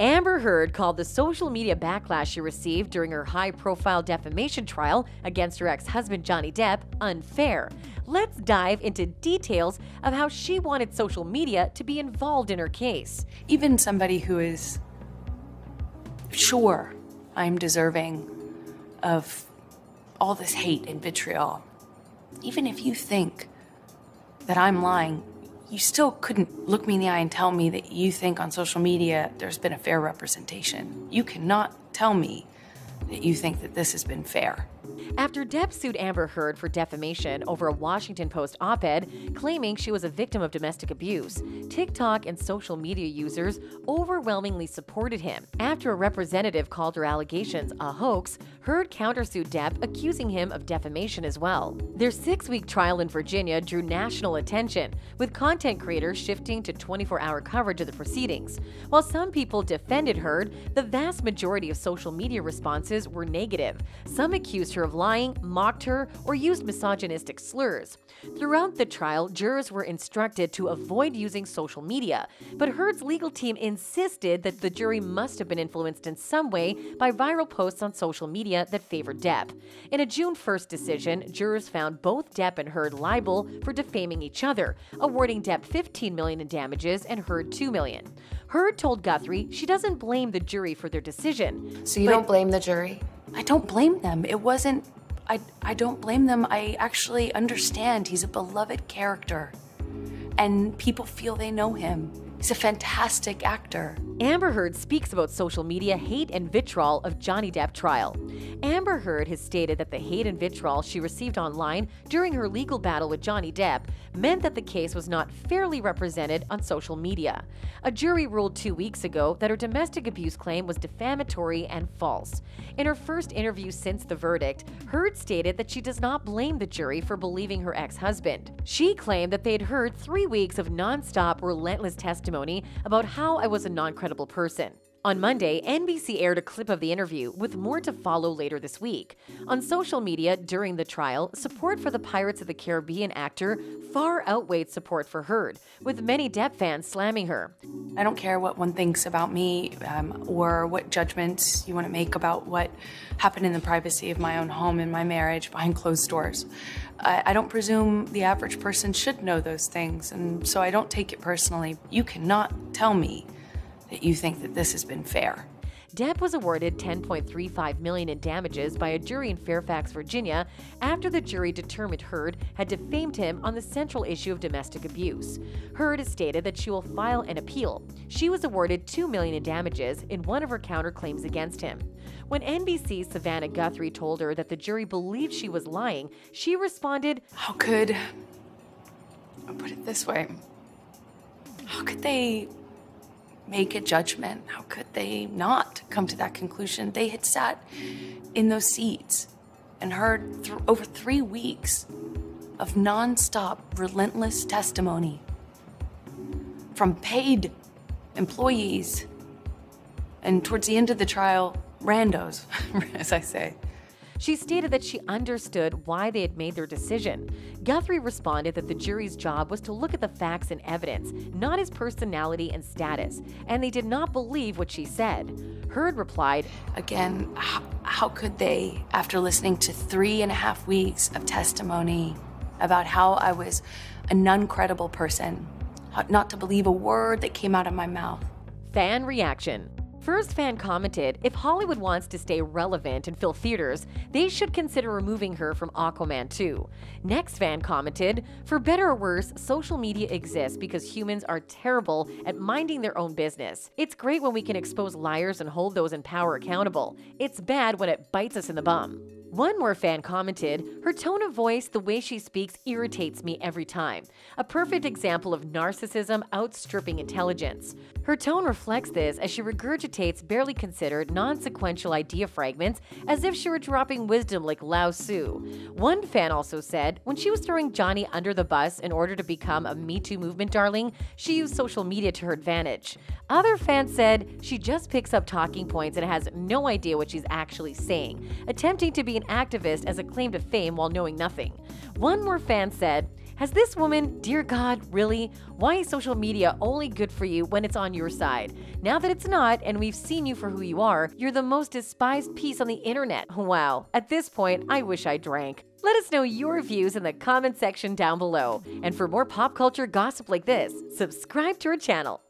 Amber Heard called the social media backlash she received during her high-profile defamation trial against her ex-husband Johnny Depp unfair. Let's dive into details of how she wanted social media to be involved in her case. Even somebody who is sure I'm deserving of all this hate and vitriol, even if you think that I'm lying, you still couldn't look me in the eye and tell me that you think on social media there's been a fair representation. You cannot tell me that you think that this has been fair. After Depp sued Amber Heard for defamation over a Washington Post op-ed claiming she was a victim of domestic abuse, TikTok and social media users overwhelmingly supported him. After a representative called her allegations a hoax, Heard countersued Depp, accusing him of defamation as well. Their 6-week trial in Virginia drew national attention, with content creators shifting to 24-hour coverage of the proceedings. While some people defended Heard, the vast majority of social media responses were negative. Some accused her of lying, mocked her, or used misogynistic slurs. Throughout the trial, jurors were instructed to avoid using social media, but Heard's legal team insisted that the jury must have been influenced in some way by viral posts on social media that favored Depp. In a June 1st decision, jurors found both Depp and Heard liable for defaming each other, awarding Depp $15 million in damages and Heard $2 million. Heard told Guthrie she doesn't blame the jury for their decision. So you don't blame the jury? I don't blame them. It wasn't, I don't blame them. I actually understand he's a beloved character and people feel they know him. He's a fantastic actor. Amber Heard speaks about social media hate and vitriol of Johnny Depp trial. Amber Heard has stated that the hate and vitriol she received online during her legal battle with Johnny Depp meant that the case was not fairly represented on social media. A jury ruled 2 weeks ago that her domestic abuse claim was defamatory and false. In her first interview since the verdict, Heard stated that she does not blame the jury for believing her ex-husband. She claimed that they had heard 3 weeks of non-stop, relentless testimony about how I was a non-credible person. On Monday, NBC aired a clip of the interview, with more to follow later this week. On social media during the trial, support for the Pirates of the Caribbean actor far outweighed support for Heard, with many Depp fans slamming her. I don't care what one thinks about me or what judgments you want to make about what happened in the privacy of my own home and my marriage behind closed doors. I don't presume the average person should know those things, and so I don't take it personally. You cannot tell me that you think that this has been fair. Depp was awarded $10.35 million in damages by a jury in Fairfax, Virginia, after the jury determined Heard had defamed him on the central issue of domestic abuse. Heard has stated that she will file an appeal. She was awarded $2 million in damages in one of her counterclaims against him. When NBC's Savannah Guthrie told her that the jury believed she was lying, she responded, I'll put it this way, how could they make a judgment? How could they not come to that conclusion? They had sat in those seats and heard over 3 weeks of nonstop, relentless testimony from paid employees and, towards the end of the trial, randos, as I say. She stated that she understood why they had made their decision. Guthrie responded that the jury's job was to look at the facts and evidence, not his personality and status, and they did not believe what she said. Heard replied, Again, how could they, after listening to 3.5 weeks of testimony about how I was a non-credible person, not to believe a word that came out of my mouth? Fan reaction. First fan commented, if Hollywood wants to stay relevant and fill theaters, they should consider removing her from Aquaman 2. Next fan commented, for better or worse, social media exists because humans are terrible at minding their own business. It's great when we can expose liars and hold those in power accountable. It's bad when it bites us in the bum. One more fan commented, her tone of voice, the way she speaks, irritates me every time. A perfect example of narcissism outstripping intelligence. Her tone reflects this as she regurgitates barely considered, non-sequential idea fragments as if she were dropping wisdom like Lao Tzu. One fan also said, when she was throwing Johnny under the bus in order to become a Me Too movement darling, she used social media to her advantage. Other fans said she just picks up talking points and has no idea what she's actually saying, attempting to be an activist as a claim to fame while knowing nothing. One more fan said, Has this woman, dear God, really? Why is social media only good for you when it's on your side? Now that it's not, and we've seen you for who you are, you're the most despised piece on the internet. Wow. At this point, I wish I drank. Let us know your views in the comment section down below. And for more pop culture gossip like this, subscribe to our channel.